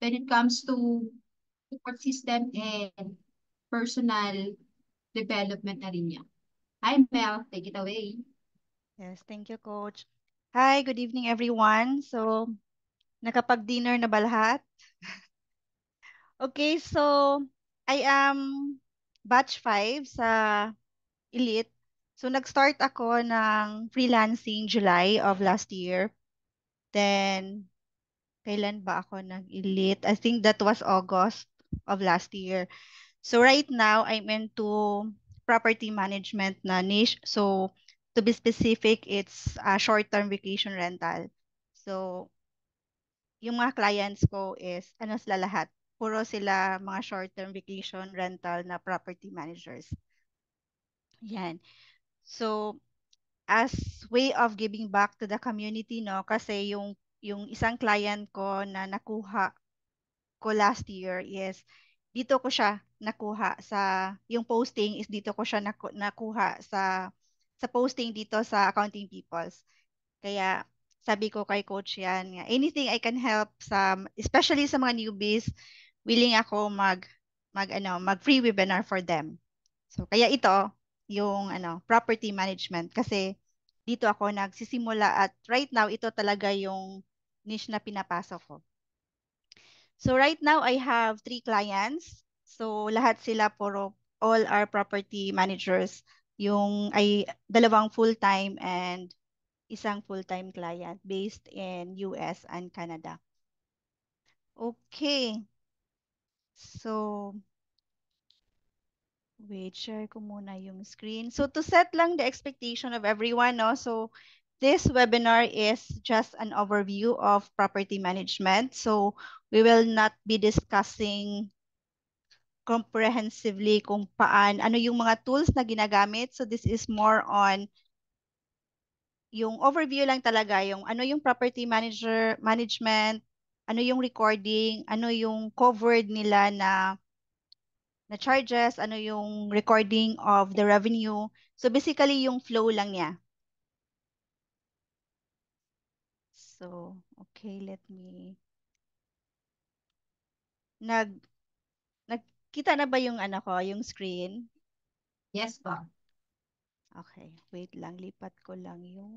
when it comes to support system and personal development na rin niya. Hi, Mel. Take it away. Yes, thank you, Coach. Hi, good evening, everyone. So, nakapag-dinner na ba lahat? Okay, so I am batch 5 sa Elite. So, nag-start ako ng freelancing July of last year. Then, kailan ba ako nag-Elite? I think that was August of last year. So, right now, I'm into property management na niche. So, to be specific, it's a short-term vacation rental. So, yung mga clients ko is, ano sila lahat? Puro sila mga short-term vacation rental na property managers. Yan. So, as way of giving back to the community, no? Kasi yung isang client ko na nakuha ko last year is dito ko siya nakuha sa yung posting is dito ko siya nakuha sa posting dito sa Accounting Peoples. Kaya sabi ko kay coach yan, nga, anything I can help sa especially sa mga newbies, willing ako mag free webinar for them. So kaya ito yung property management kasi dito ako nagsisimula at right now ito talaga yung niche na pinapasok ko. So right now I have 3 clients. So lahat sila all are property managers. Yung ay dalawang full-time and isang full-time client based in US and Canada. Okay. So, wait, share ko muna yung screen. So, to set lang the expectation of everyone, no? So, this webinar is just an overview of property management. So, we will not be discussing comprehensively kung ano yung mga tools na ginagamit. So, this is more on yung overview lang talaga, yung ano yung property management, ano yung recording, ano yung covered nila na charges, ano yung recording of the revenue. So basically yung flow lang niya. So, okay, let me nag nagkita na ba yung ano ko, yung screen? Yes po. Okay, wait lang, lipat ko lang yung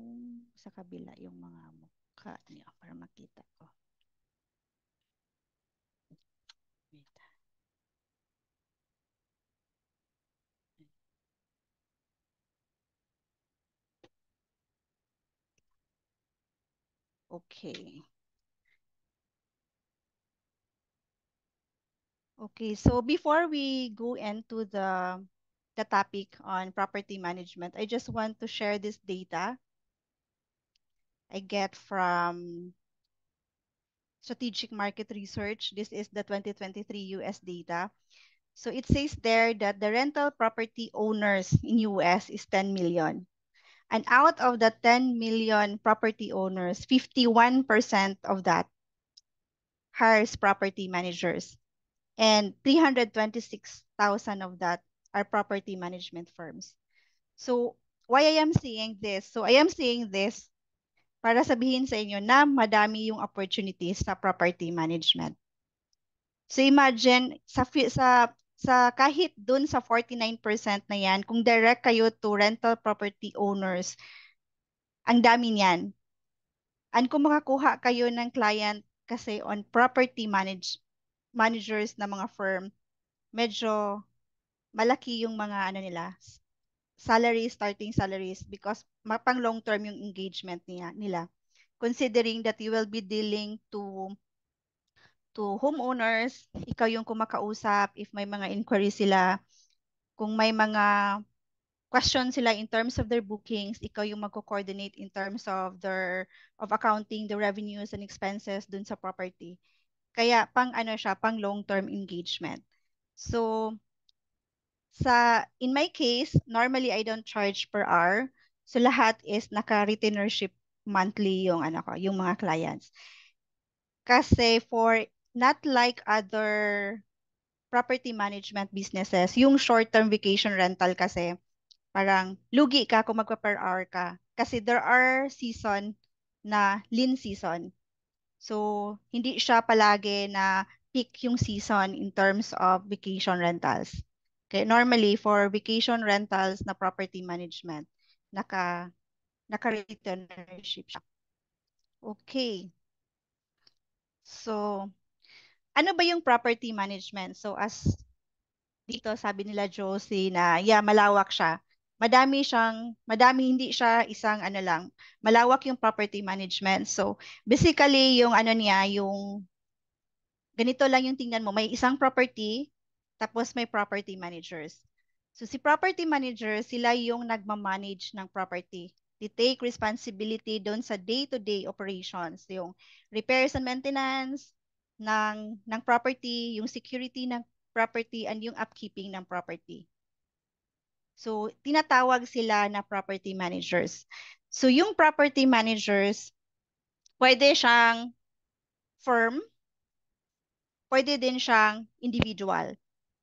sa kabila yung mga mukha niya para makita ko. Wait. Okay. Okay, so before we go into the topic on property management, I just want to share this data I get from Strategic Market Research. This is the 2023 US data. So it says there that the rental property owners in US is 10 million. And out of the 10 million property owners, 51% of that hires property managers. And 326,000 of that are property management firms. So, why I am saying this? So, I am saying this para sabihin sa inyo na madami yung opportunities sa property management. So, imagine sa kahit dun sa 49% na yan, kung direct kayo to rental property owners, ang dami niyan. And kung makakuha kayo ng client kasi on managers na mga firm, medyo malaki yung mga ano nila, salaries, starting salaries because pang long term yung engagement nila. Considering that you will be dealing to homeowners, ikaw yung kumakausap if may mga inquiries sila, kung may mga questions sila in terms of their bookings, ikaw yung magko-coordinate in terms of of accounting the revenues and expenses dun sa property. Kaya pang ano siya, pang long-term engagement. So, in my case, normally I don't charge per hour. So lahat is naka-retainership monthly yung ano ko, yung mga clients. Kasi for not like other property management businesses, yung short-term vacation rental kasi parang lugi ka kung magpa-per hour ka. Kasi there are season na lean season. So, hindi siya palagi na peak yung season in terms of vacation rentals. Okay, normally for vacation rentals na property management, naka naka-retainership siya. Okay. So, ano ba yung property management? So, as dito sabi nila Josie na yeah, malawak siya. Madami hindi siya isang ano lang. Malawak yung property management. So, basically yung ano niya, yung ganito lang yung tingnan mo. May isang property, tapos may property managers. So si property manager, sila yung nagmamanage ng property. They take responsibility doon sa day-to-day operations, yung repairs and maintenance ng property, yung security ng property, and yung upkeeping ng property. So tinatawag sila na property managers. So yung property managers, pwede siyang firm, pwede din siyang individual.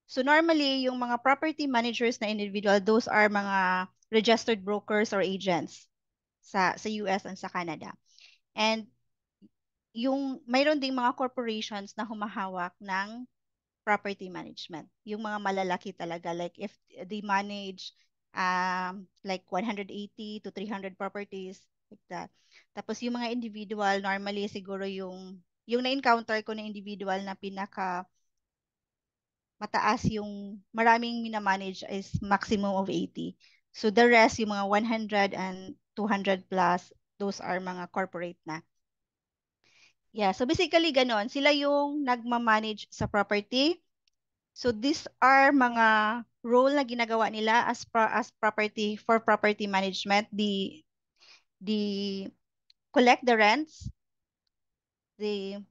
So normally, yung mga property managers na individual, those are mga registered brokers or agents sa US and sa Canada. And yung mayroon ding mga corporations na humahawak ng property management. Yung mga malalaki talaga, like if they manage like 180 to 300 properties, like that. Tapos yung mga individual, normally siguro yung na-encounter ko na individual na pinaka mataas yung maraming minamanage is maximum of 80. So the rest, yung mga 100 and 200 plus, those are mga corporate na. Yeah, so basically ganon. Sila yung nagmamanage sa property. So these are mga role na ginagawa nila as property for property management. The collect the rents, the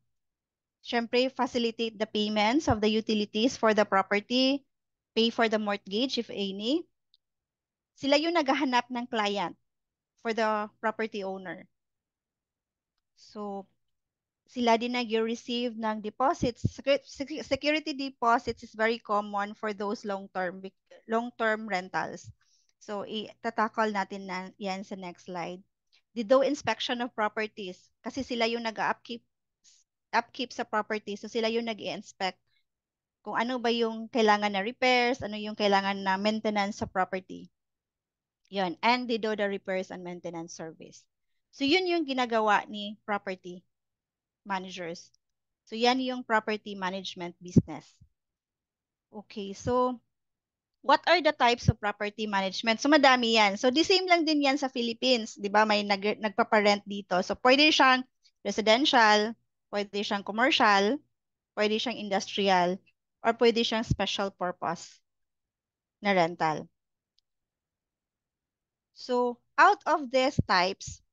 syempre facilitate the payments of the utilities for the property, pay for the mortgage if any. Sila yung naghahanap ng client for the property owner. So, sila din nag-receive ng deposits. Security deposits is very common for those long-term rentals. So, tatakal natin na yan sa next slide. The do inspection of properties. Kasi sila yung nag-upkeep sa property. So, sila yung nag-i-inspect kung ano ba yung kailangan na repairs, ano yung kailangan na maintenance sa property. Yun. And they do the repairs and maintenance service. So, yun yung ginagawa ni property managers. So, yan yung property management business. Okay, so what are the types of property management? So, madami yan. So, the same lang din yan sa Philippines. Di ba? May nagpaparent dito. So, pwede siyang residential, pwede siyang commercial, pwede siyang industrial, or pwede siyang special purpose na rental. So, out of these types,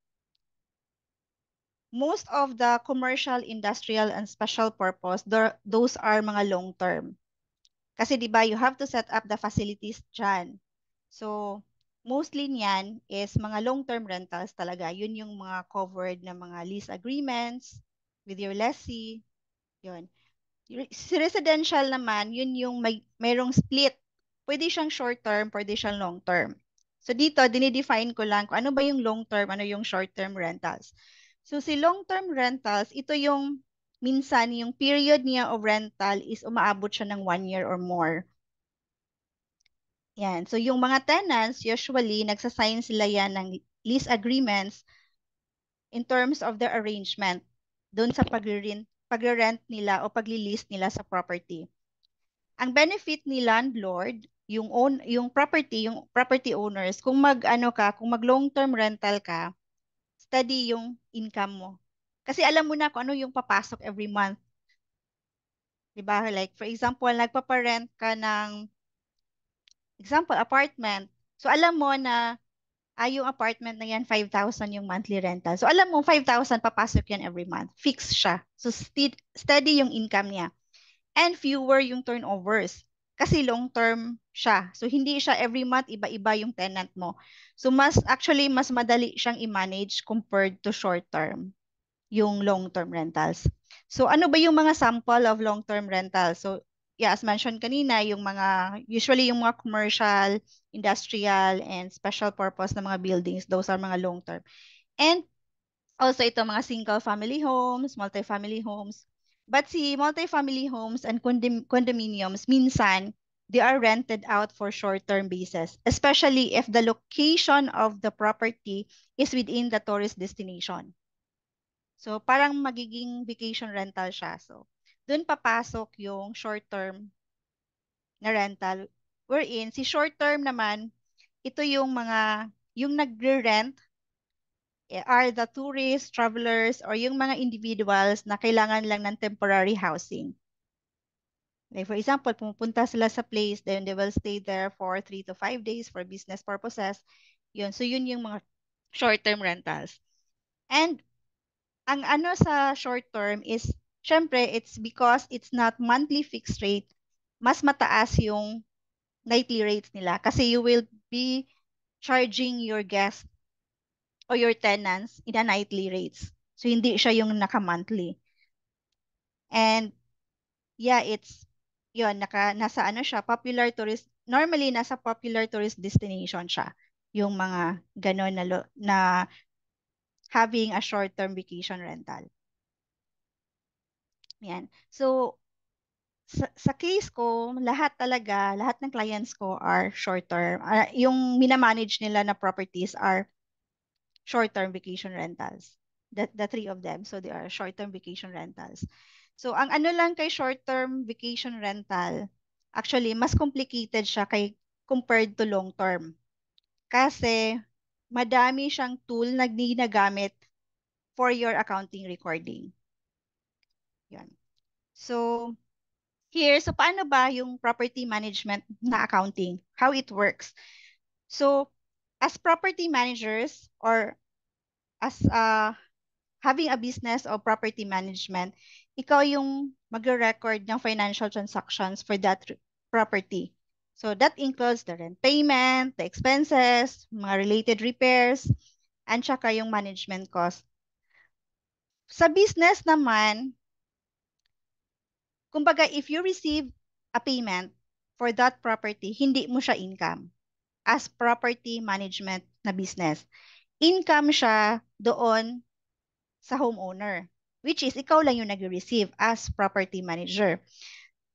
most of the commercial, industrial, and special purpose, those are mga long term. Kasi 'di ba, you have to set up the facilities dyan. So, mostly niyan is mga long term rentals talaga. Yun yung mga covered na mga lease agreements with your lessee. Yun. Si residential naman, yun yung mayroong split. Pwede siyang short term, pwede siyang long term. So dito, dinidefine ko lang kung ano ba yung long term, ano yung short term rentals. So si long term rentals, ito yung minsan yung period niya of rental is umaabot siya ng 1 year or more. Yan. So yung mga tenants, usually, nagsasign sila yan ng lease agreements in terms of their arrangement doon sa pagre-rent nila o pagli-lease nila sa property. Ang benefit ni landlord, yung property owners, kung kung mag long-term rental ka, steady yung income mo. Kasi alam mo na kung ano yung papasok every month. 'Di ba? Like for example, nagpapa-rent ka ng example apartment. So alam mo na yung apartment na yan 5,000 yung monthly rental. So alam mo 5,000 papasok yan every month. Fixed siya. So steady yung income niya. And fewer yung turnovers. Kasi long term siya. So hindi siya every month iba-iba yung tenant mo. So mas madali siyang i-manage compared to short term, yung long term rentals. So ano ba yung mga sample of long term rentals? So yeah, as mentioned kanina, usually yung mga commercial, industrial, and special purpose na mga buildings, those are mga long term. And also ito mga single family homes, multi-family homes. But si multifamily homes and condominiums, minsan, they are rented out for short-term basis, especially if the location of the property is within the tourist destination. So, parang magiging vacation rental siya. So, dun papasok yung short-term na rental. Wherein, si short-term naman, ito yung nagre-rent are the tourists, travelers, or yung mga individuals na kailangan lang ng temporary housing. Like for example, pumupunta sila sa place, then they will stay there for 3 to 5 days for business purposes. Yun. So yun yung mga short-term rentals. And ang ano sa short-term is, syempre, it's because it's not monthly fixed rate, mas mataas yung nightly rates nila. Kasi you will be charging your guests o your tenants in a nightly rates. So hindi siya yung naka-monthly. And yeah, it's yun, nasa ano siya, popular tourist, normally nasa popular tourist destination siya. Yung mga ganon na having a short-term vacation rental. Yan. So, sa case ko, lahat ng clients ko are short-term. Yung minamanage nila na properties are short-term vacation rentals. The three of them. So, they are short-term vacation rentals. So, ang ano lang kay short-term vacation rental, actually, mas complicated siya compared to long-term. Kasi, madami siyang tool na ginagamit for your accounting recording. Yan. So, so paano ba yung property management na accounting? How it works? So, as property managers or as having a business of property management, ikaw yung magre-record ng financial transactions for that property. So that includes the rent payment, the expenses, mga related repairs, and saka yung management cost. Sa business naman, kumbaga if you receive a payment for that property, hindi mo siya income as property management na business. Income siya doon sa homeowner, which is ikaw lang yung nag-receive as property manager.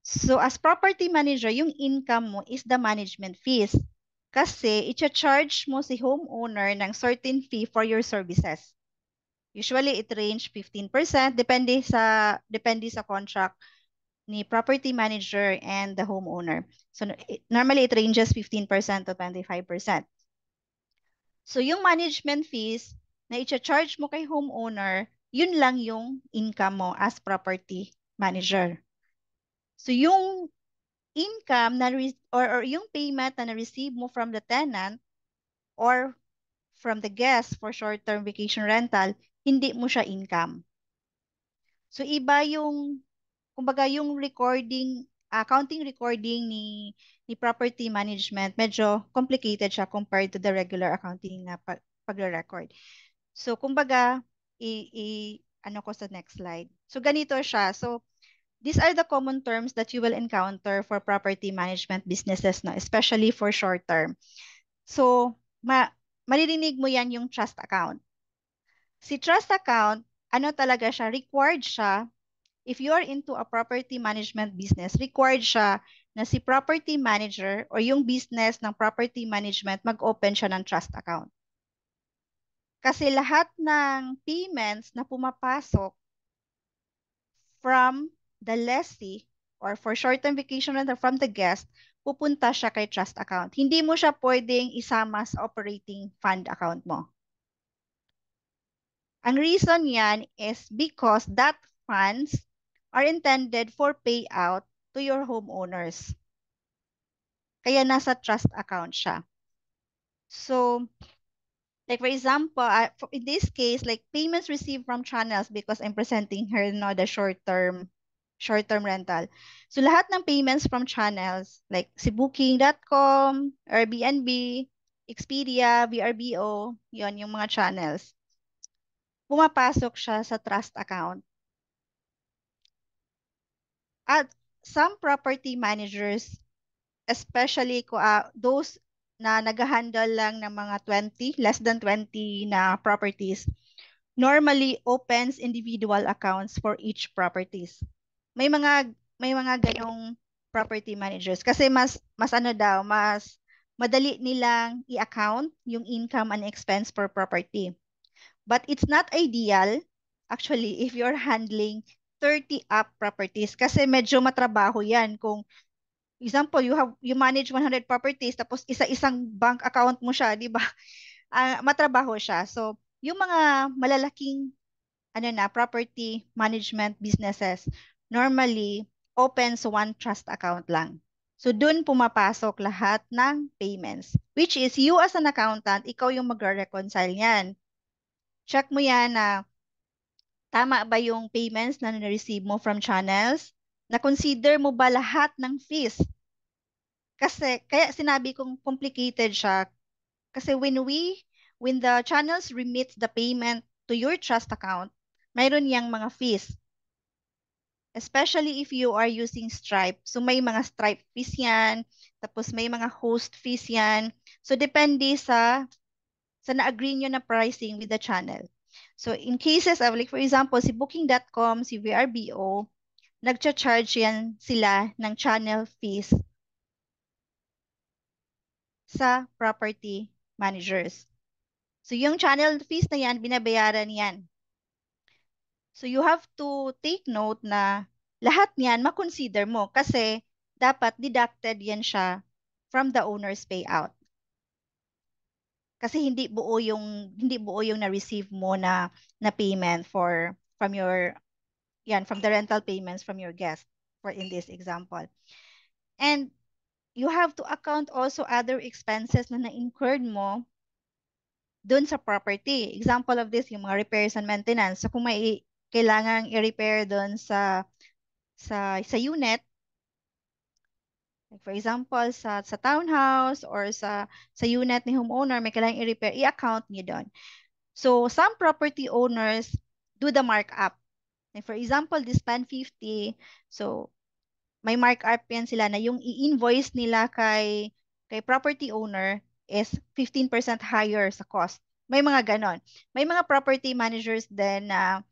So as property manager, yung income mo is the management fees. Kasi i-charge mo si homeowner ng certain fee for your services. Usually it range 15%, depende sa contract ni property manager and the homeowner. So normally it ranges 15% to 25%. So yung management fees na i-charge mo kay homeowner, yun lang yung income mo as property manager. So yung income or yung payment na na-receive mo from the tenant or from the guest for short-term vacation rental, hindi mo siya income. So iba yung kumbaga yung accounting recording ni property management, medyo complicated siya compared to the regular accounting na pagre-record. So, kumbaga, ano ko sa next slide. So, ganito siya. So, these are the common terms that you will encounter for property management businesses, no? Especially for short term. So, maririnig mo yan yung trust account. Si trust account, ano talaga siya, required siya, if you are into a property management business, required siya na si property manager or yung business ng property management mag-open siya ng trust account. Kasi lahat ng payments na pumapasok from the lessee or for short-term vacation rental from the guest, pupunta siya kay trust account. Hindi mo siya pwedeng isama sa operating fund account mo. Ang reason yan is because that funds are intended for payout to your homeowners. Kaya nasa trust account siya. So, like for example, in this case, like payments received from channels because I'm presenting her no the short-term rental. So lahat ng payments from channels like si Booking.com, Airbnb, Expedia, VRBO, yon yung mga channels. Pumapasok siya sa trust account. At some property managers, especially those na nag-handle lang ng mga less than 20 na properties, normally opens individual accounts for each properties. may mga ganong property managers kasi mas ano daw, mas madali nilang i-account yung income and expense per property. But it's not ideal actually if you're handling 30 up properties kasi medyo matrabaho 'yan kung example you manage 100 properties tapos isa-isang bank account mo siya, 'di ba? Matrabaho siya. So, yung mga malalaking property management businesses normally open sa one trust account lang. So, dun pumapasok lahat ng payments. Which is, you as an accountant, ikaw yung magre-reconcile yan. Check mo yan na tama ba yung payments na na-receive mo from channels? Na-consider mo ba lahat ng fees? Kasi, kaya sinabi kong complicated siya. Kasi when the channels remit the payment to your trust account, mayroon yang mga fees. Especially if you are using Stripe. So may mga Stripe fees yan, tapos may mga host fees yan. So depende sa na-agree nyo na pricing with the channel. So in cases of like for example, si Booking.com, si VRBO, nagcha-charge yan sila ng channel fees sa property managers. So yung channel fees na yan, binabayaran yan. So you have to take note na lahat niyan makonsider mo kasi dapat deducted yan siya from the owner's payout. Kasi hindi buo yung na-receive mo na payment from your from the rental payments from your guest for in this example. And you have to account also other expenses na na-incurred mo dun sa property. Example of this, yung mga repairs and maintenance. So kung may kailangang i-repair dun sa unit, like for example, sa townhouse or sa unit ni homeowner, may kailangang i-repair, i-account niyo doon. So, some property owners do the markup. Like for example, this pan 50, so may markup yan sila na yung i-invoice nila kay property owner is 15% higher sa cost. May mga ganon. May mga property managers din na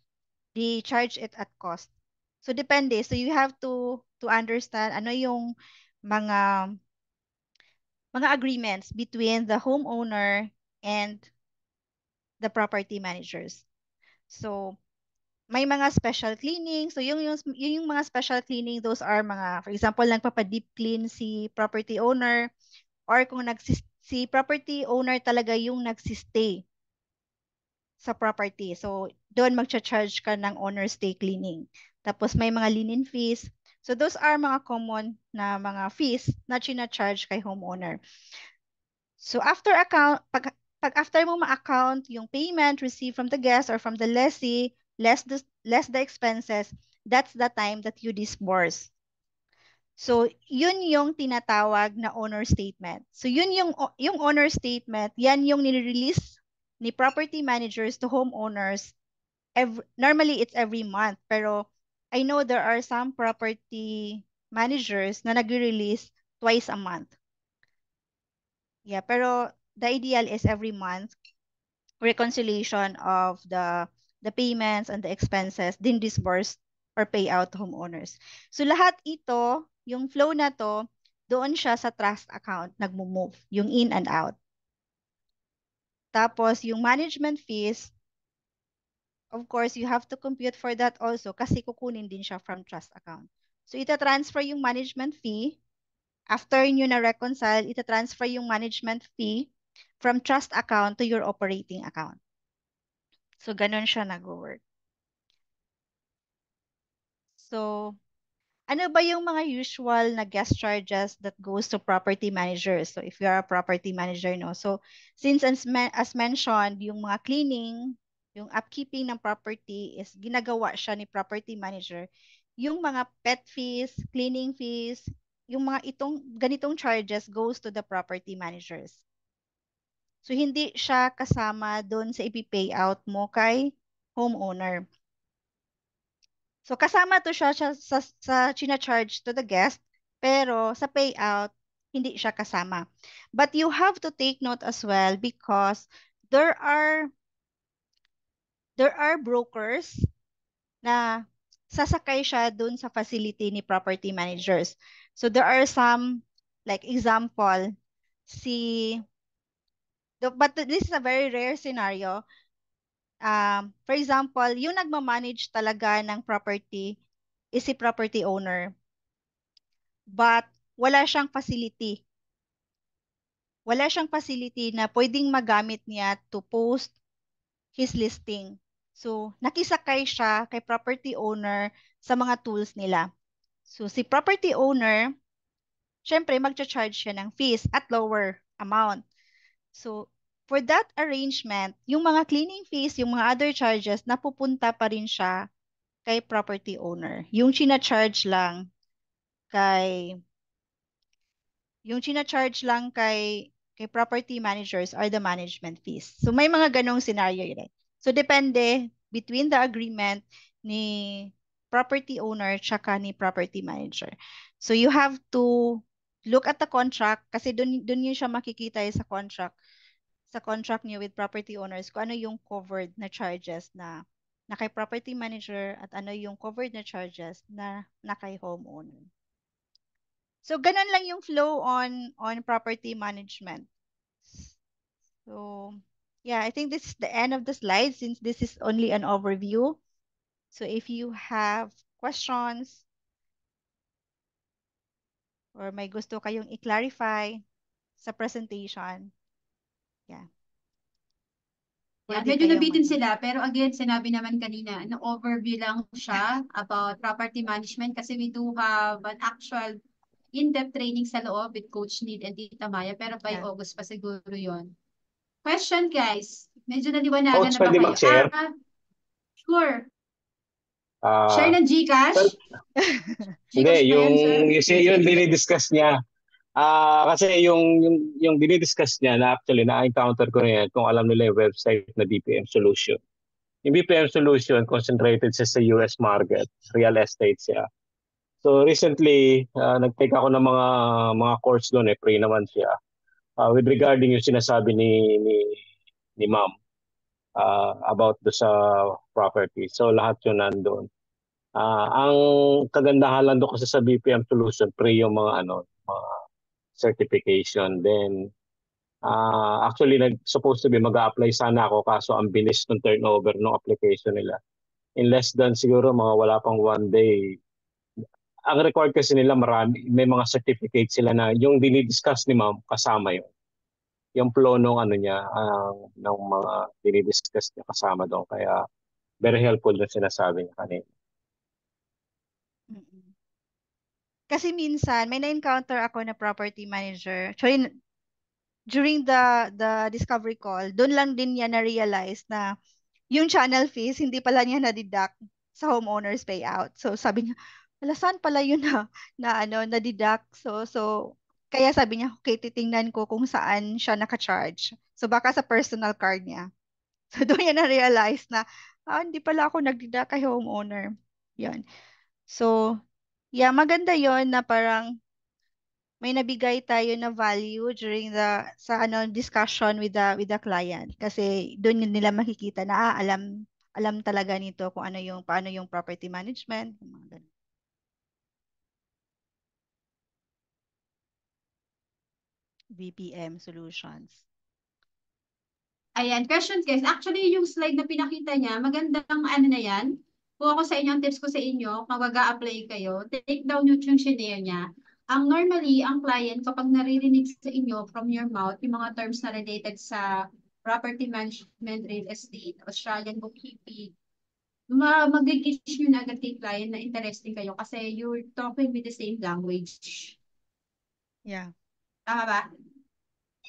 they charge it at cost. So depende. So you have to understand ano yung mga mga agreements between the homeowner and the property managers. So may mga special cleaning. So yung mga special cleaning, those are mga, for example, nagpapa-deep clean si property owner or kung si property owner talaga yung nagsistay sa property. So, doon magcha-charge ka ng owner stay cleaning. Tapos may mga linen fees. So, those are mga common na mga fees na china-charge kay homeowner. So, pag after mo ma-account yung payment received from the guest or from the lessee, less the expenses, that's the time that you disburse. So, yun yung tinatawag na owner statement. So, yun yung owner statement, yan yung nire-release ni property managers to homeowners. Normally, it's every month. Pero, I know there are some property managers na nag-release twice a month. Yeah, pero the ideal is every month, reconciliation of the payments and the expenses din disbursed or payout to homeowners. So lahat ito, yung flow na to, doon siya sa trust account nagmo-move, yung in and out. Tapos yung management fees, of course, you have to compute for that also kasi kukunin din siya from trust account. So ita-transfer yung management fee. After nyo na-reconcile, ita-transfer yung management fee from trust account to your operating account. So ganun siya nag-work. So, ano ba yung mga usual na guest charges that goes to property managers? So, if you are a property manager, no? So, since as mentioned, yung mga cleaning, yung upkeeping ng property is ginagawa siya ni property manager. Yung mga pet fees, cleaning fees, yung mga ganitong charges goes to the property managers. So, hindi siya kasama doon sa ipi-pay out mo kay homeowner. So kasama to siya sa china-charge to the guest, pero sa payout, hindi siya kasama. But you have to take note as well because there are there are brokers na sasakay siya dun sa facility ni property managers. So there are some, like example, si, but this is a very rare scenario. For example, yung nagmamanage talaga ng property is si property owner, but wala siyang facility. Wala siyang facility na pwedeng magamit niya to post his listing. So, nakisakay siya kay property owner sa mga tools nila. So, si property owner, syempre, magcha-charge siya ng fees at lower amount. So, for that arrangement, yung mga cleaning fees, yung mga other charges, napupunta pa rin siya kay property owner. Kay yung china-charge lang kay property managers are the management fees. So may mga ganong scenario yun. So depende between the agreement ni property owner tsaka ni property manager. So you have to look at the contract kasi dun yun siya makikita sa contract niyo with property owners kung ano yung covered na charges na kay property manager at ano yung covered na charges na kay homeowner. So ganun lang yung flow on property management. So yeah, I think this is the end of the slide since this is only an overview. So if you have questions or may gusto kayong i-clarify sa presentation, yeah, Yan, pwede medyo kayong nabitin sila, pero again, sinabi naman kanina, overview lang siya about property management kasi we do have an actual in-depth training sa loob with Coach Need and Tita Maya, pero by yeah. August pa siguro yon. Question, guys. Medyo naliwanagan Coach, na ba pwede kayo? mag-share? Sure. Share Ah, ng well, Gcash? hindi, Gcash ba yan, sir? yung dinidiscuss niya. Kasi yung dinidiscuss niya na actually na-encounter ko rin yan kung alam nila yung website na BPM Solution. Yung BPM Solution concentrated siya sa US market, real estate siya. So recently, nag-take ako ng mga course doon free naman siya. With regarding yung sinasabi ni Ma'am about do sa property. So lahat yun nandoon. Ang kagandahan lang doon kasi sa BPM Solution, pre yung mga certification. Then, actually, supposed to be mag-a-apply sana ako kaso ang bilis ng turnover ng application nila. In less than siguro mga wala pang 1 day. Ang record kasi nila marami, may mga certificate sila na yung dinidiscuss ni ma'am kasama yun. Yung flow nung ano niya, ng mga dinidiscuss niya kasama doon. Kaya very helpful yung sinasabi niya kanina. Mm-mm. Kasi minsan may na-encounter ako na property manager. Actually, during the discovery call, doon lang din niya na-realize na yung channel fees, hindi pala niya na-deduct sa homeowner's payout. So sabi niya, wala saan pala yun na-deduct. So, kaya sabi niya, okay, titingnan ko kung saan siya naka-charge. So baka sa personal card niya. So doon niya na-realize na, hindi pala ako nag-deduct kay homeowner. Yun. So, yeah, maganda yon na parang may nabigay tayo na value during the discussion with the client kasi doon yun nila makikita na alam talaga nito kung ano yung paano yung property management, yung mga ganun. VPM solutions. Ayan, questions guys. Actually, yung slide na pinakita niya, magandang ano na yan. Kung ako sa inyo, ang tips ko sa inyo, kung mag-a-apply kayo, take down yung scenario niya. Ang normally, ang client, kapag naririnig sa inyo from your mouth, yung mga terms na related sa property management, real estate, Australian bookkeeping, mag-gauge nyo na agad kay client na interesting kayo kasi you're talking with the same language. Yeah. Tama ba?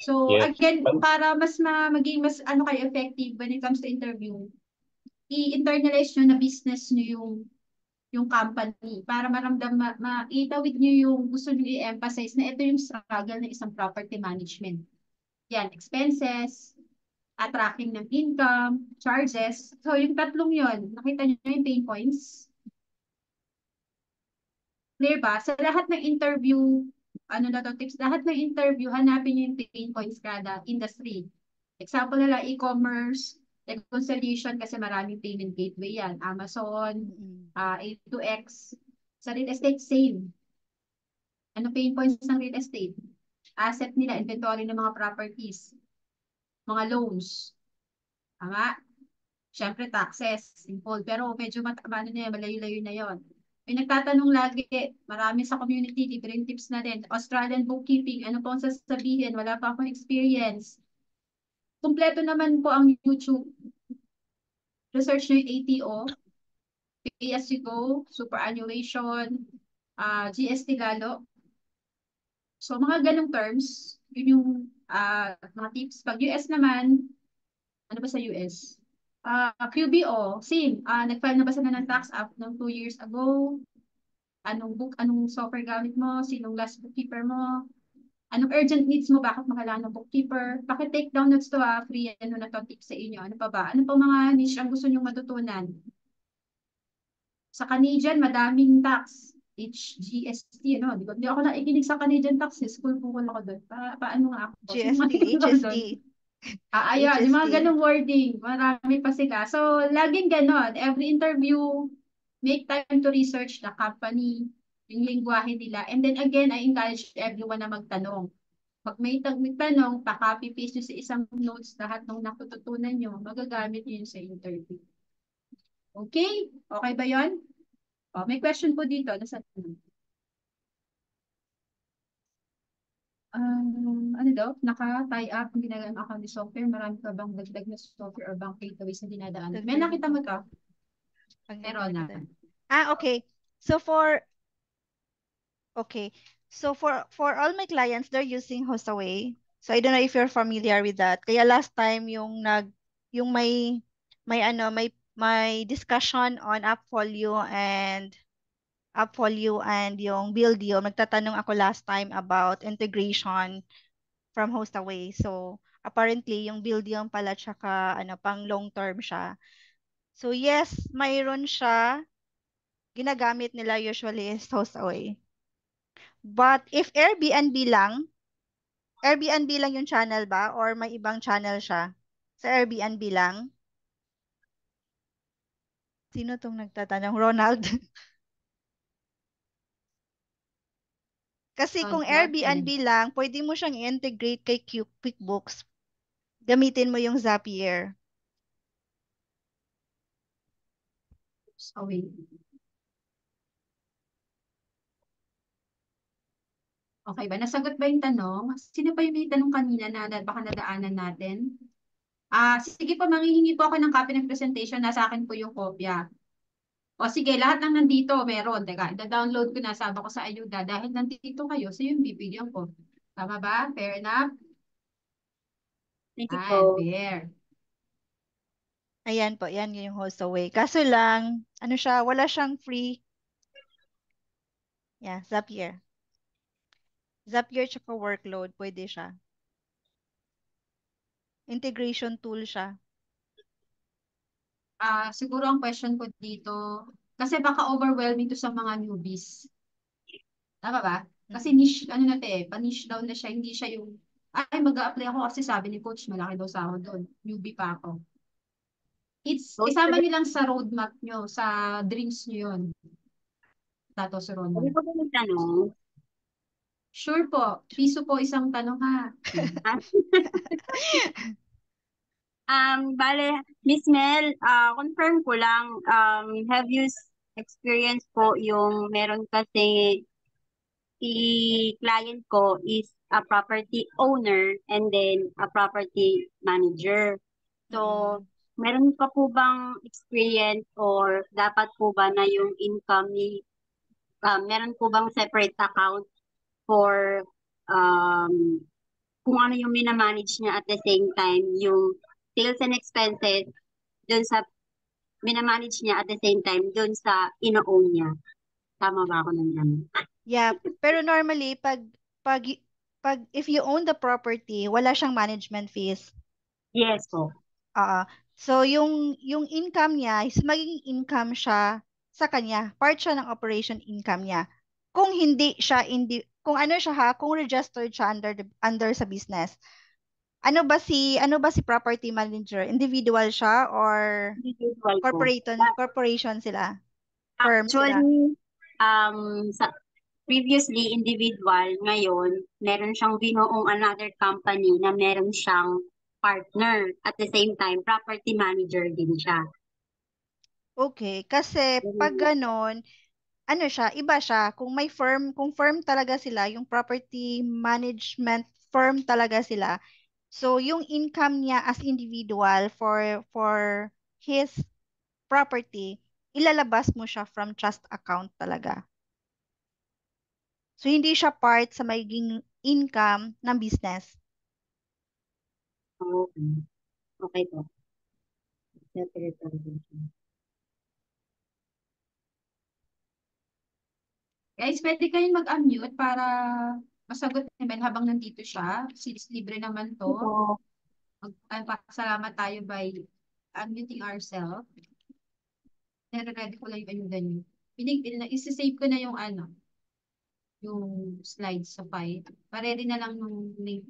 So Yes. again, para maging mas ano kayo effective when it comes to interview, i-internalize nyo na business nyo yung company para maramdam itawid nyo yung gusto nyo i-emphasize na ito yung struggle ng isang property management. Yan, expenses, tracking ng income, charges. So yung tatlong yon, nakita nyo yung pain points. Clear ba? Sa lahat ng interview, ano na to tips, lahat ng interview, hanapin nyo yung pain points kada industry. Example nila, e-commerce, Reconciliation kasi maraming payment gateway yan. Amazon, Mm-mm. A2X. Sa real estate, same. Ano pain points ng real estate? Asset nila, inventory ng mga properties, mga loans. Tama? Siyempre, taxes, simple. Pero medyo ano na yan, malayo-layo na yon. May nagtatanong lagi, marami sa community, libreng tips na din. Australian bookkeeping, ano po ang sasabihin? Wala pa akong experience. Kumpleto naman po ang YouTube. Research nyo yung ATO, Pay as you go, superannuation, GST lalo. So, mga ganong terms, yun yung mga tips. Pag US naman, ano ba sa US? QBO, same. Nag-file na ba sila ng tax app ng 2 years ago? Anong software gamit mo? Sinong last bookkeeper mo? Anong urgent needs mo? Bakit makailangan ng bookkeeper? Paki-take down notes to free ano na to tips sa inyo. Ano pa ba? Ano pa mga niche ang gusto nyong matutunan? Sa Canadian, madaming tax. HGST, ano? Di ako nakikinig sa Canadian tax. School po ako doon. Paano nga ako? Sino GST, makikinig ako doon? HST, Ayan, yung mga HST. ganong wording, marami pa sila. So, laging ganon. Every interview, make time to research the company, yung lingwahe nila. And then again, I encourage everyone na magtanong. Pag may tanong, pa-copy-paste nyo sa isang notes lahat ng natututunan nyo, magagamit nyo yun sa interview. Okay? Okay ba yon? May question po dito. Nasa ano daw, naka-tie up ang ginagawa account ni software, marami ka bang dagdag na software or bank gateways na dinadaan? May Dagdag na nakita mo to? software. Meron na. Okay. So okay. So for all my clients, they're using Hostaway. So I don't know if you're familiar with that. Kaya last time yung may discussion on Appfolio and yung Buildio. Nagtatanong ako last time about integration from Hostaway. So apparently yung Buildio pala tsaka pang long term siya. So yes, mayroon siya. Ginagamit nila usually is Hostaway. But if Airbnb lang yung channel ba? Or may ibang channel siya? Sa Airbnb lang? Sino tong nagtatanong? Ronald? Kasi kung Not Airbnb lang, pwede mo siyang i-integrate kay QuickBooks. Gamitin mo yung Zapier. Sorry. Okay ba? Nasagot ba yung tanong? Sino pa yung may tanong kanina na baka nadaanan natin? Sige po, manghihingi po ako ng copy ng presentation. Nasa akin po yung kopya. O sige, lahat ng nandito meron. Teka, download ko na, sabi ko sa ayuda. Dahil nandito kayo, so yung bibigyan ko. Tama ba? Fair enough? Thank you po. Fair. Ayan po, yan yung Hostaway. Kaso lang, wala siyang free. Yeah, Zapier. Zapier tsaka workload, pwede siya. Integration tool siya. Siguro ang question ko dito, kasi baka overwhelming to sa mga newbies. Tama ba? Kasi niche, ano na pa-niche daw na siya, hindi siya yung, mag-a-apply ako kasi sabi ni coach, malaki daw sahod doon. Newbie pa ako. Isama niyo lang sa roadmap nyo, sa dreams nyo yun. Tato si Pwede Ronald. ko po magtanong? Sure po. Piso po isang tanong ha. Bale, Miss Mel, confirm ko lang, have you experience po yung meron kasi si client ko is a property owner and then a property manager. So, meron pa po bang experience or dapat po ba na yung income ni, meron po bang separate account for um, kung ano yung minamanage niya at the same time yung sales and expenses dun sa minamanage niya at the same time dun sa ino-own niya. Tama ba ako ng ganun? Yeah, pero normally pag if you own the property, wala siyang management fees. Yes po. So yung income niya is magiging income siya sa kanya. Part siya ng operation income niya. Kung hindi siya kung ano siya kung registered siya under sa business. Ano ba si property manager? Individual siya or Individual po. corporation sila? Firm sila? Actually, sa previously individual, ngayon meron siyang binuong another company na meron siyang partner. At the same time, property manager din siya. Okay, kasi pag ganon, ano siya, iba siya. Kung firm talaga sila, yung property management firm talaga sila. So yung income niya as individual for his property, ilalabas mo siya from trust account talaga. So hindi siya part sa magiging income ng business. Okay. Okay po. Separate transaction. Guys, pwede kayong mag-unmute para masagot ni Mel habang nandito siya. Since libre naman to. Opo. Pasalamat tayo by unmuting ourselves. Nare-ready ko lang yung ayuda niyo. Isi-save ko na yung yung slides sa file. Pa-ready na lang yung link.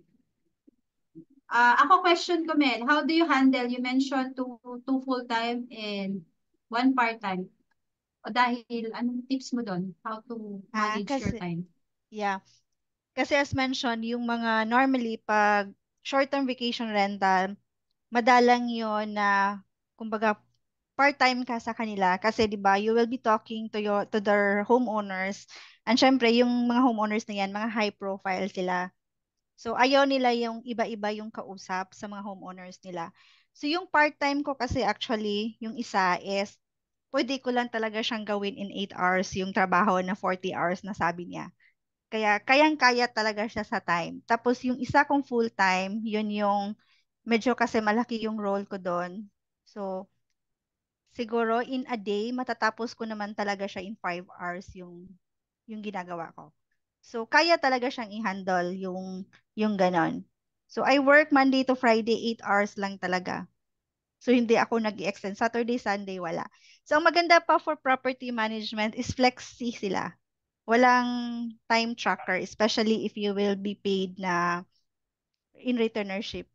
Ako question ko, Mel, how do you handle, you mentioned two full-time and one part-time. O dahil, anong tips mo doon? How to manage your Kasi, time? yeah. Kasi as mentioned, yung mga normally pag short-term vacation rental, madalang yon na, kumbaga, part-time ka sa kanila kasi 'di ba you will be talking to their homeowners, and syempre yung mga homeowners na yan mga high profile sila, so ayaw nila yung iba-iba yung kausap sa mga homeowners nila. So yung part-time ko kasi actually yung isa is pwede ko lang talaga siyang gawin in 8 hours yung trabaho na 40 hours na sabi niya, kaya kayang-kaya talaga siya sa time. Tapos yung isa kong full-time, yun yung medyo kasi malaki yung role ko doon. So siguro in a day, matatapos ko naman talaga siya in 5 hours yung ginagawa ko. So, kaya talaga siyang i-handle yung ganon. So, I work Monday to Friday, 8 hours lang talaga. So, hindi ako nag-extend. Saturday, Sunday, wala. So, ang maganda pa for property management is flexi sila. Walang time tracker, especially if you will be paid na in returnership.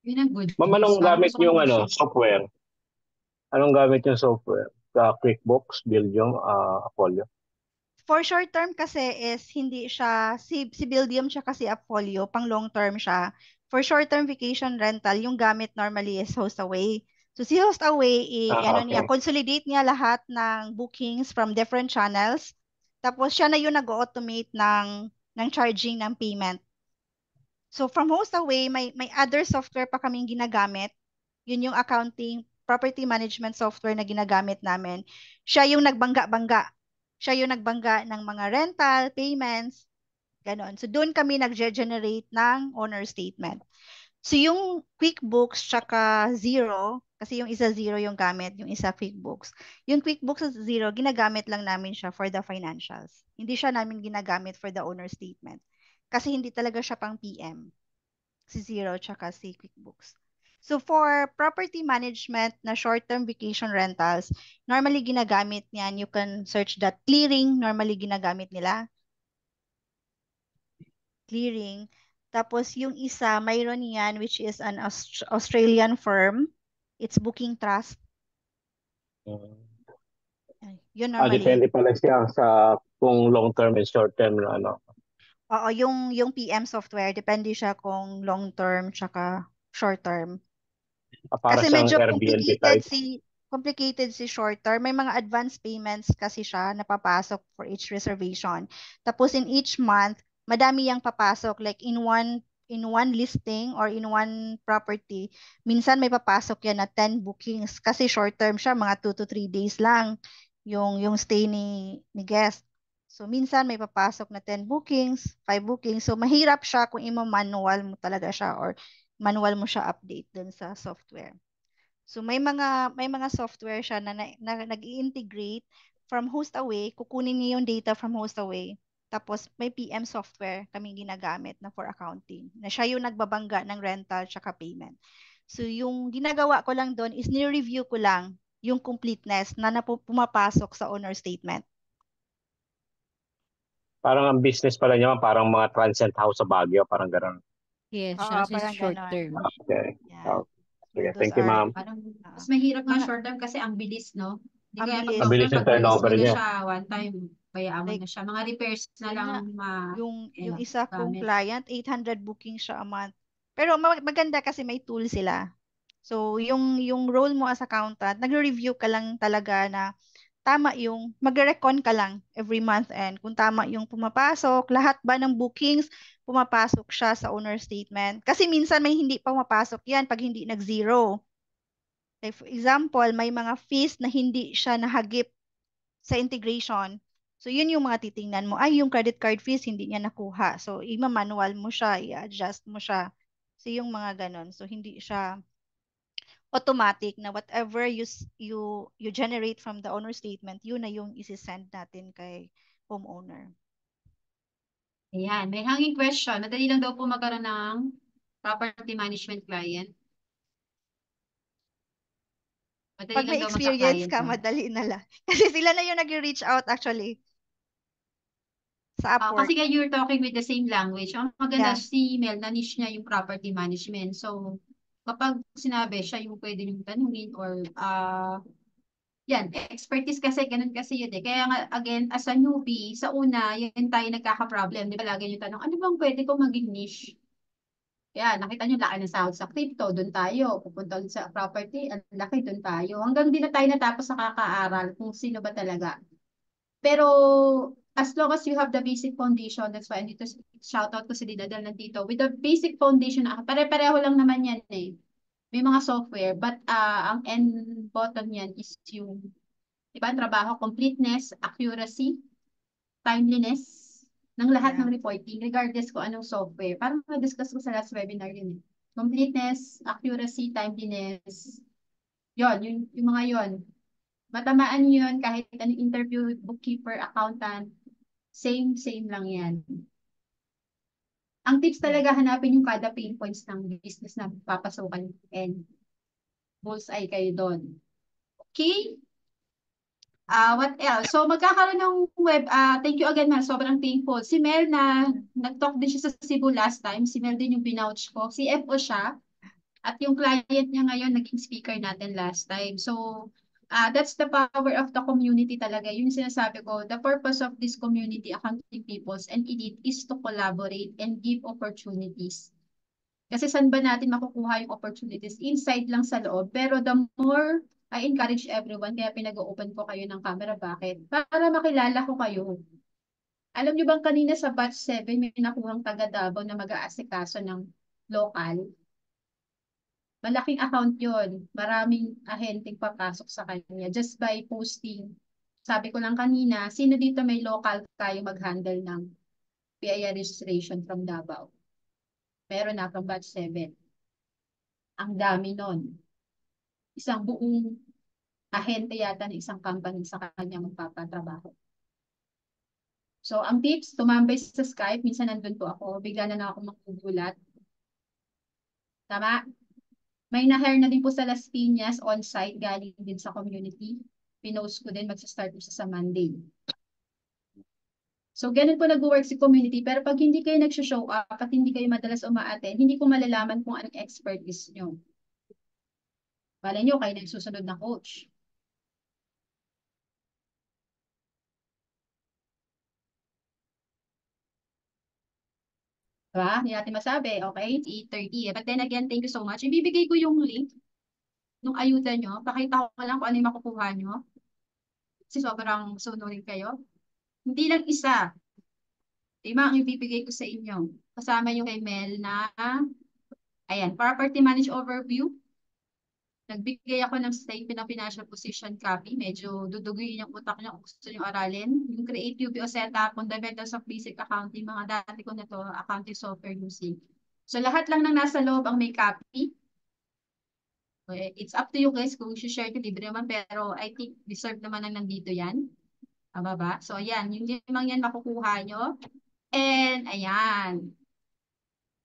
Yun ang good Ma'am, news. anong Parang gamit gusto ko yung mag-share. software? Anong gamit yung software? QuickBooks, Buildium, Apollo? For short term kasi is hindi siya, si Buildium siya kasi Appfolio, pang long term siya. For short term vacation rental, yung gamit normally is Hostaway. So si Hostaway, ano niya, Okay. consolidate niya lahat ng bookings from different channels. Tapos siya na yung nag-automate ng charging ng payment. So from Hostaway, may other software pa kaming ginagamit. Yun yung accounting, property management software na ginagamit namin. Siya yung nagbangga-bangga. Siya yung nagbangga ng mga rental, payments, ganon. So doon kami nag-generate ng owner statement. So yung QuickBooks tsaka Zero, kasi yung isa Zero yung gamit, yung isa QuickBooks. Yung QuickBooks at Zero, ginagamit lang namin siya for the financials. Hindi siya namin ginagamit for the owner statement. Kasi hindi talaga siya pang PM. Si Zero tsaka si QuickBooks. So for property management na short-term vacation rentals, normally ginagamit niyan, you can search that clearing, normally ginagamit nila. Clearing. Tapos yung isa, mayroon yan which is an Australian firm. It's Booking Trust. Yun normally. Depende pala siya sa kung long-term and short-term na Oo, yung PM software, depende siya kung long term tsaka short term. para Kasi siyang medyo Airbnb type. complicated si short term. May mga advance payments kasi siya na papasok for each reservation. Tapos in each month, madami yang papasok, like in one listing or in one property. Minsan may papasok yan na 10 bookings kasi short term siya, mga 2 to 3 days lang yung stay ni guest. So minsan may papasok na 10 bookings, 5 bookings. So mahirap siya kung manual mo talaga siya or manual mo siya update dun sa software. So may mga software siya na nag-i-integrate from Hostaway, kukunin niya yung data from Hostaway. Tapos may PM software kaming ginagamit na for accounting. Na siya yung nagbabangga ng rental tsaka payment. So yung ginagawa ko lang doon is ni-review ko lang yung completeness na pumapasok sa owner statement. Parang ang business pala niya, parang mga transient house sa Baguio, parang gano'n. Yes, Oo, siya is parang short ganon. term. Okay. Yeah. Oh, So sige, those thank you, are ma'am. Parang ah, mas mahirap nga mga short term kasi ang bilis, no? Hindi ang kaya pag bilis. long Mabilis term, yung pag release mo turnover na niya. siya one time, bayaan mo Like na siya. Mga repairs na yun lang nga, ang yung ano, isa kong gamit. client, 800 bookings siya a month. Pero maganda kasi may tool sila. So, yung role mo as accountant, nagre-review ka lang talaga na tama yung magre-recon ka lang every month and kung tama yung pumapasok, lahat ba ng bookings pumapasok siya sa owner statement. Kasi minsan may hindi pa pumapasok yan pag hindi nag-zero. Like for example, may mga fees na hindi siya nahagip sa integration. So, yun yung mga titingnan mo. Ay, yung credit card fees, hindi niya nakuha. So, ima-manual mo siya, i-adjust mo siya. So, yung mga ganon. So, hindi siya automatic na whatever you generate from the owner statement, yun na yung isi-send natin kay homeowner. Ayan, may hanging question. Madali lang daw po magkaroon ng property management client. Madali Pag lang may daw experience magka-client ka, doon. madali na lang. Kasi sila na yung nag-reach out actually sa Kasi Upwork. nga you're talking with the same language. Ang maganda Yeah. si Mel, na niche niya yung property management. So, kapag sinabi siya yung pwede niyong tanungin or yan, expertise kasi, ganun kasi yun eh. Kaya nga, again, as a newbie, sa una, yun tayo nagkaka-problem. Di ba lagi yung tanong, ano bang pwede kong maging niche? Yan, nakita nyo, laki ng sahod sa crypto, doon tayo. Pupunta ulit sa property, ang laki, doon tayo. Hanggang di na tayo natapos sa kakaaral kung sino ba talaga. Pero, as long as you have the basic foundation, that's why I need to shout out ko si Dinadal nandito. With the basic foundation, pare-pareho lang naman yan eh. May mga software, but ang end button yan is yung, di ba, ang trabaho, completeness, accuracy, timeliness, ng lahat Yeah. ng reporting, regardless kung anong software. Parang na-discuss ko sa last webinar yun eh. Completeness, accuracy, timeliness, yung mga yon. Matamaan yun kahit anong interview, bookkeeper, accountant, same lang yan. Ang tips Yeah. talaga, hanapin yung kada pain points ng business na papasukan and bullseye kayo doon. Okay? What else? So magkakaroon ng thank you again Mel, sobrang thankful. Si Mel na nag-talk din siya sa Cebu last time, si Mel din yung binouch ko. CFO siya at yung client niya ngayon naging speaker natin last time. So that's the power of the community talaga. Yung sinasabi ko, the purpose of this community, accounting peoples and elite is to collaborate and give opportunities. Kasi saan ba natin makukuha yung opportunities? Inside lang sa loob. Pero the more I encourage everyone, kaya pinag-open ko kayo ng camera. Bakit? Para makilala ko kayo. Alam nyo bang kanina sa batch 7, may nakuhang taga Davao na mag-aasikaso ng local? Malaking account yon. Maraming ahenteng papasok sa kanya just by posting. Sabi ko lang kanina, sino dito may local kayo mag-handle ng PIA registration from Davao? Meron na from batch 7. Ang dami nun. Isang buong ahente yata ng isang company sa kanya magpapatrabaho. So, ang tips, tumambay sa Skype. Minsan nandun po ako. Bigla na ako magugulat. Tama? May na-hire na din po sa Las Piñas on-site galing din sa community. Pinost ko din, magsa-start po sa Monday. So, ganun po nag-work si community. Pero pag hindi kayo nag-show up at hindi kayo madalas umaattend, hindi ko malalaman kung anong expertise nyo. Malay nyo, kayo nagsusunod na coach. Diba? Hindi natin masabi. Okay? 8:30. But then again, thank you so much. Ibibigay ko yung link nung ayuda nyo. Pakita ko lang kung ano yung makukuha nyo. Kasi sobrang sunurin kayo. Hindi lang isa. Lima ang ibibigay ko sa inyo. Kasama yung kay Mel na, ayan, property manage overview. Nagbigay ako ng statement ng financial position copy. Medyo duduguin yung utak niyo kung gusto niyo aralin. Yung create UBO setup, fundamentals of basic accounting, mga dati ko na to, accounting software using. So lahat lang ng nasa loob ang may copy. Okay. It's up to you guys kung share ko, libre naman. Pero I think deserve naman ang nandito yan. Tama ba? So ayan, yung limang yan makukuha nyo. And ayan.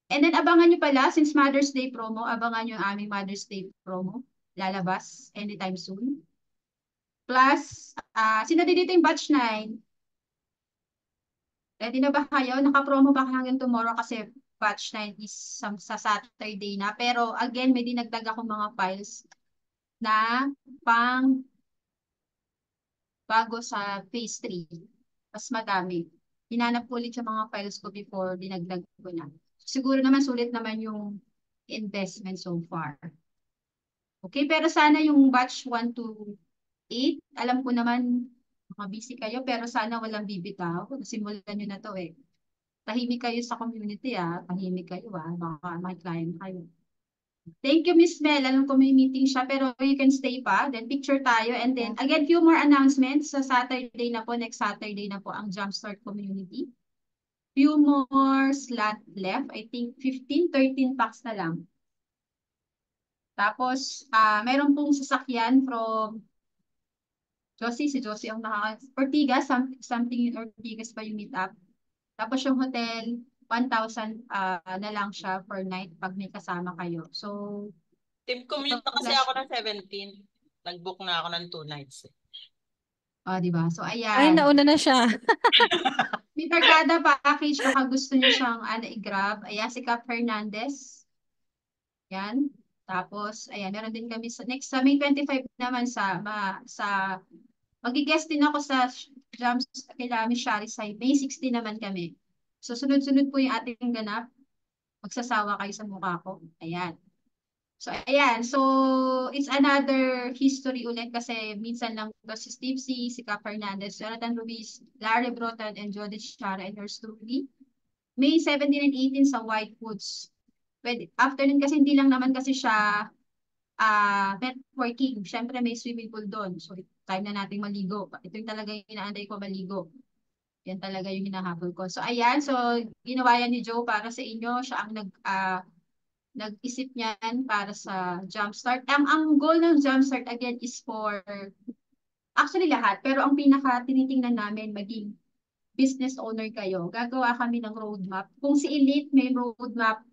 And then abangan nyo pala, since Mother's Day promo, abangan nyo yung aming Mother's Day promo. Lalabas anytime soon. Plus, sino din dito yung batch 9? Ready na ba kayo? Naka-promo ba hanggang tomorrow kasi batch 9 is sa Saturday na. Pero again, may dinagdag ako mga files na pang bago sa phase 3. Mas madami. Hinanap ko ulit yung mga files ko before dinagdag ko na. Siguro naman sulit naman yung investment so far. Okay, pero sana yung batch 1 to 8, alam ko naman mga busy kayo, pero sana walang bibitaw. Simulan nyo na to eh. Tahimik kayo sa community Tahimik kayo Baka may client kayo. Thank you, Miss Mel. Alam ko may meeting siya, pero you can stay pa. Then picture tayo. And then, again, few more announcements. Sa Saturday na po, next Saturday na po ang Jumpstart Community. Few more slot left. I think 15, 13 packs na lang. Tapos, meron pong sasakyan from Josie. Si Josie ang Ortigas, something in Ortigas pa yung meet up. Tapos yung hotel, 1,000 na lang siya per night pag may kasama kayo. So, Team commute na kasi ako ng 17. Nag-book na ako ng 2 nights. di ba? So, Ay, ayan. nauna na siya. May Barkada package, baka gusto niyo siyang i-grab. Ayan, si Cap Hernandez. Yan. Tapos, ayan, meron din kami sa next, sa May 25 naman magi-guest din ako sa Jams kila Miss Shari sa May 16 naman kami. So, sunod-sunod po yung ating ganap. Magsasawa kayo sa mukha ko. Ayan. So, ayan. So, it's another history ulit kasi minsan lang ito si Steve C, si Cap Hernandez, Jonathan Ruiz, Larry Brotan, and Jody Chara, and yours truly. May 17 and 18 sa Whitewoods. Pwede. Afternoon kasi hindi lang naman kasi siya networking. Siyempre may swimming pool doon. So, time na nating maligo. Ito yung talaga yung inaanday ko maligo. Yan talaga yung hinahabol ko. So, ayan. So, ginawa yan ni Joe para sa inyo. Siya ang nag-isip niyan para sa Jumpstart. Ang goal ng Jumpstart again is for actually lahat. Pero ang pinaka tinitingnan namin maging business owner kayo. Gagawa kami ng roadmap. Kung si Elite may roadmap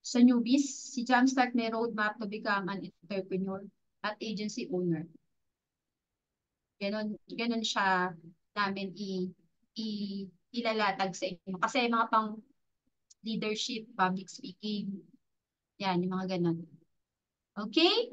sa newbies, si Jumpstart may roadmap to become an entrepreneur at agency owner. Ganon siya namin ilalatag sa inyo. Kasi mga pang leadership, public speaking, yan, yung mga ganon. Okay?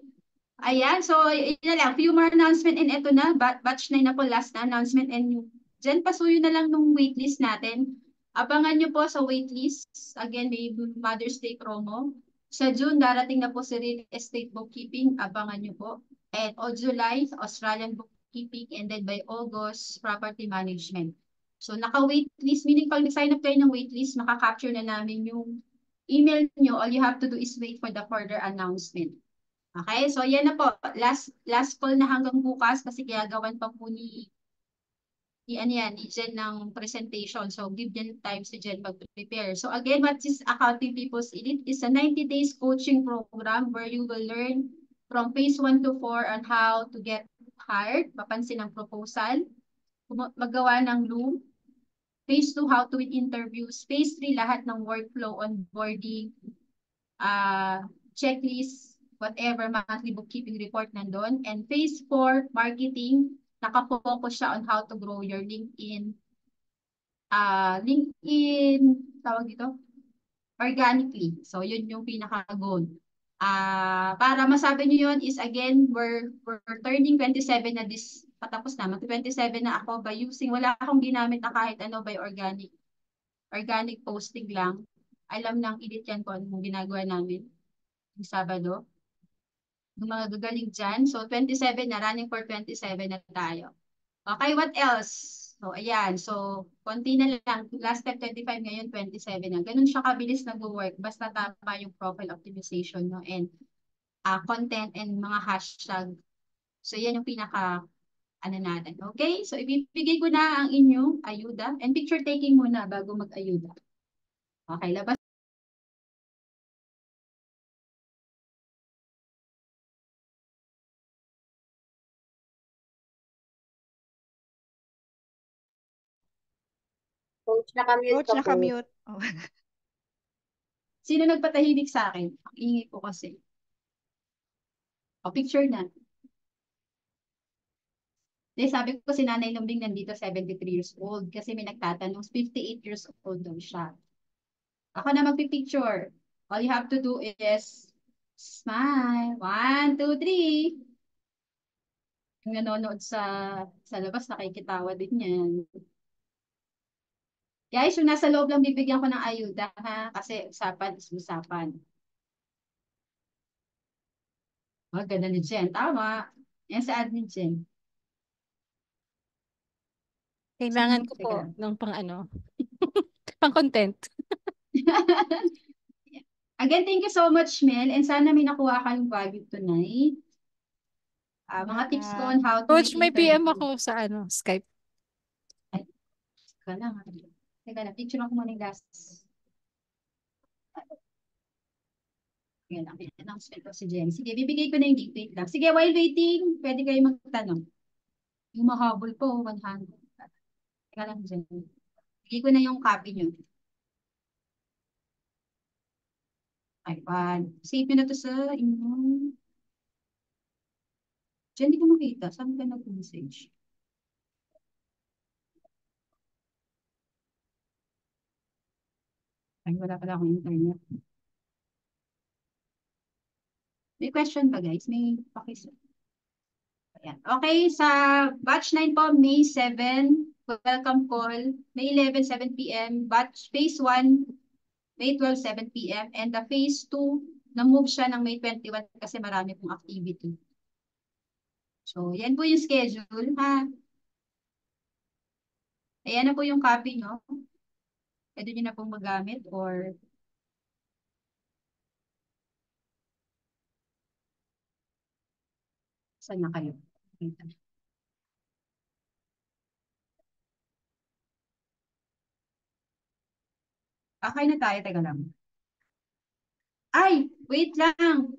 Ayan, so yun na lang. Few more announcement and eto na, batch 9 na po, last na announcement and dyan pasuyo na lang nung waitlist natin. Abangan nyo po sa waitlist. Again, may Mother's Day promo. Sa June, darating na po si Real Estate Bookkeeping. Abangan nyo po. And on July, Australian Bookkeeping. And then by August, Property Management. So, naka-waitlist. Meaning, pag nag-sign up kayo ng waitlist, makaka-capture na namin yung email nyo. All you have to do is wait for the further announcement. Okay? So, yan na po. Last call na hanggang bukas kasi gagawan pa po ni Jen ng presentation. So, give Jen time si Jen mag-prepare. So, again, what is Accounting People's Elite is a 90 days coaching program where you will learn from phase 1 to 4 on how to get hired, mapansin ang proposal, magawa ng loom, phase 2, how to win interviews, phase 3, lahat ng workflow, onboarding, checklist, whatever, monthly bookkeeping report nandun. And phase 4, marketing, nakapokus siya on how to grow your LinkedIn, tawag dito, organically. So, yun yung pinaka-goal. Para masabi nyo yun is, again, we're turning 27 na patapos na, 27 na ako by using, wala akong ginamit na kahit ano by organic posting lang. Alam ng edit yan kung anong ginagawa namin yung Sabado. Yung mga gagaling dyan. So, 27 na, running for 27 na tayo. Okay, what else? So, ayan. So, konti na lang. Last step, 25, ngayon 27 na. Ganun siya kabilis nag-work. Basta tama yung profile optimization, no? And content and mga hashtag. So, yan yung pinaka natin. Okay? So, ibibigay ko na ang inyong ayuda. And picture taking muna bago mag-ayuda. Okay, labas. Coach, nakamute Coach, ka po. nakamute. Oh. Sino nagpatahimik sa akin? Ang ingay ko kasi. O, picture na. Sabi ko si Nanay Lumbing nandito 73 years old kasi may nagtatanong 58 years old daw siya. Ako na magpipicture. All you have to do is smile. 1, 2, 3. Yung nanonood sa labas, nakikitawa din yan. Guys, yung nasa loob lang bibigyan ko ng ayuda, ha? Kasi usapan is usapan. Oh, ganda ni Jen. Tama. Yan sa admin Jen. Kailangan ko Teka po lang. ng pang content. Again, thank you so much, Mel. And sana may nakuha kayong value tonight. Mga tips ko on how to Coach, may make PM interview. ako sa Skype. Teka lang. Teka lang. Picture ako muna yung last. Yan ang announcement ko si Jen. Sige, bibigay ko na yung link. Wait lang. Sige, while waiting, pwede kayo magtanong. Yung mahabol po, 100. Teka lang, Jen. Bigay ko na yung copy nyo. iPad. Save nyo na to sa inyong... Jen, hindi ko makita. Saan ka nag-message? Ay, wala pala akong internet. May question ba, guys? May pakis. Ayan. Okay, sa batch 9 po, May 7, welcome call. May 11, 7 p.m. Batch phase 1, May 12, 7 p.m. And the phase 2, na-move siya ng May 21 kasi marami pong activity. So, yan po yung schedule, ha? Ayan na po yung copy nyo. Pwede nyo na pong magamit or saan na kayo? Okay na tayo, teka lang. Ay, wait lang.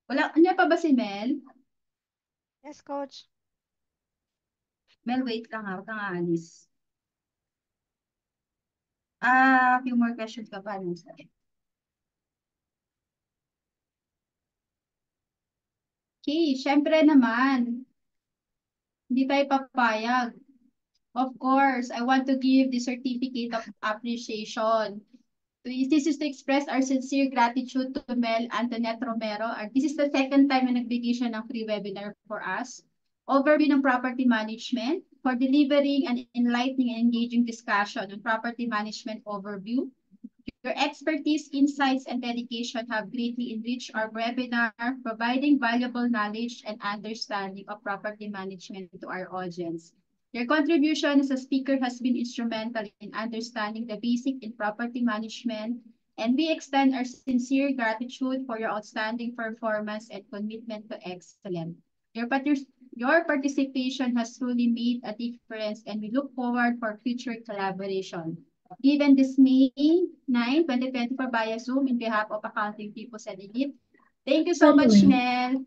Wala, ano pa ba si Mel? Yes, coach. Mel, wait lang ha, huwag kang aalis. Few more questions ka pa. Okay, syempre naman, hindi tayo papayag. Of course, I want to give the certificate of appreciation. This is to express our sincere gratitude to Mel Antoinette Romero. This is the second time na nagbigay siya ng free webinar for us. Overview ng property management for delivering an enlightening and engaging discussion on property management overview. Your expertise, insights, and dedication have greatly enriched our webinar, providing valuable knowledge and understanding of property management to our audience. Your contribution as a speaker has been instrumental in understanding the basic in property management, and we extend our sincere gratitude for your outstanding performance and commitment to excellence. Your participation has truly made a difference, and we look forward for future collaboration. Given this May 9, 2024 via Zoom in behalf of Accounting People sa Elite. Thank you so much, Mel.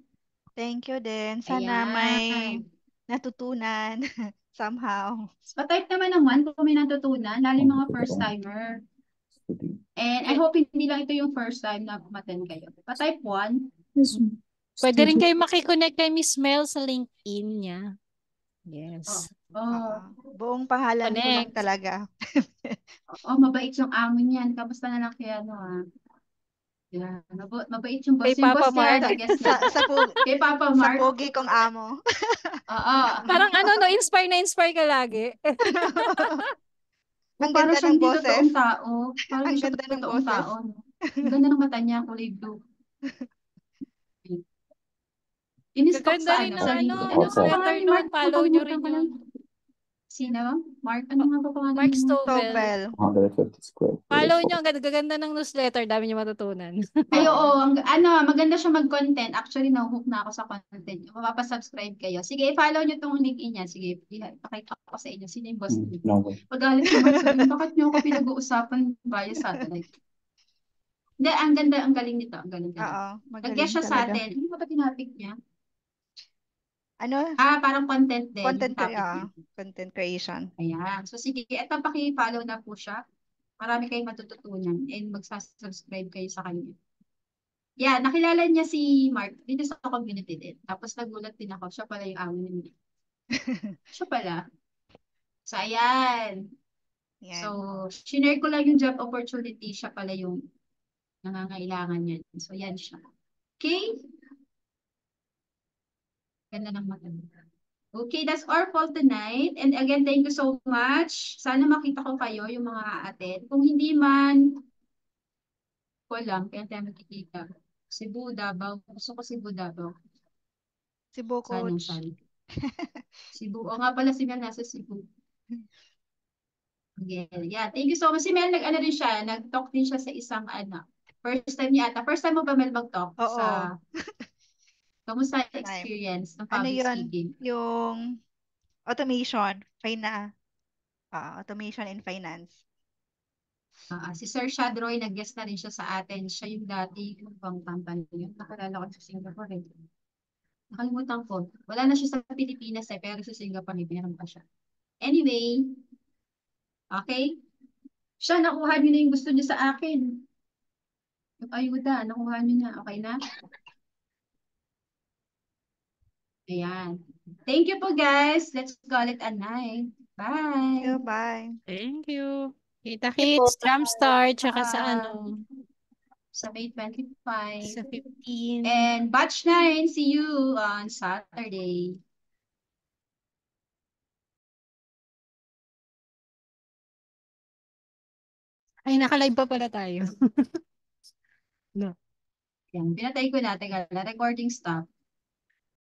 Thank you din. Sana may Ayan. natutunan somehow. Pa-type naman ng one kung may natutunan, lalo yung mga first-timer. And I hope hindi lang ito yung first time na umattend kayo. Pa-type 1. Pwede rin kayo makikonnect kay Miss Mel sa LinkedIn niya. Yes. Buong pangalan ko lang Connect. talaga. Mabait yung amo niyan. Kamusta na lang kaya Yeah, mabait yung boss. Kay Yung Papa boss niya, Mark. nag-guess na. Kay Papa Sa Mark. pogi kong amo. Oo. Parang inspire ka lagi. Ang Parang ganda siyang ng hindi boses. totoong tao. Parang Ang hindi siya ganda ng totoong boses. tao. No? Ang ganda ng mata niya, kulay blue. In-stock Gaganda sa rin ng sa ano, LinkedIn. Ano pa newsletter pangalan ni nun. Mark? Follow nyo rin Nakalimutan ko yun. lang. Sino? Mark? Ano nga ba pangalan Mark niya? Stovell. Topel. 150 square feet. Follow nyo. Ang gaganda ng newsletter. Dami nyo matutunan. Ay, oo. Maganda siya mag-content. Actually, nahook na ako sa content. Mapapasubscribe kayo. Sige, i-follow nyo tong link niya. Sige, pakita ko sa inyo. Sino yung boss niyo? No way. Pag-alit si Mark, sabihin, bakit nyo ako pinag-uusapan via satellite? Hindi, ang ganda, ang galing nito. Ang galing. Oo, Nag-guess magaling siya sa talaga. atin. Ano ba tinapik niya? Ano? Parang content din. Content, Yung topic niya. content creation. Ayan. So, sige, eto paki-follow na po siya. Marami kayong matututunan and magsasubscribe kayo sa kanya. Yeah, nakilala niya si Mark dito sa community din. Tapos nagulat din ako, siya pala yung amo niya. Siya pala. So, ayan. Yan. So, shinare ko lang yung job opportunity. Siya pala yung nangangailangan niyan. So, yan siya. Okay? Ganda ng maganda. Okay, that's all for tonight. And again, thank you so much. Sana makita ko kayo, yung mga a-attend. Kung hindi man, ko lang, kaya tayo magkikita. Cebu, Davao. Gusto ko Cebu, Davao. Cebu, Sana, coach. sana. Cebu. O nga pala si Mel nasa Cebu. Yeah, thank you so much. Si Mel, nag-ano din siya, nag-talk din siya sa isang ano. First time niya ata. First time mo ba Mel mag-talk Oo. sa kamusta Time. experience ng Ano public yun? speaking? Yung automation. Automation in finance. Si Sir Shadroy, nag-guest na rin siya sa atin. Siya yung dati, yung bang company yun. Nakalala ko sa Singapore. Eh. Nakalimutan ko. Wala na siya sa Pilipinas eh, pero sa Singapore, meron pa siya. Anyway, okay? Siya, nakuha niyo na yung gusto niya sa akin. Yung ayuda, nakuha niyo na. Okay na? Ayan. Thank you po guys. Let's call it a night. Bye. Bye. Thank you. Thank you po. Kita-kits, Drumstar, tsaka sa Ah, sa May 25. sa 15. And batch 9, see you on Saturday. Ay, naka-live pa pala tayo. No. Yan, pinatay ko na. Teka, recording stop.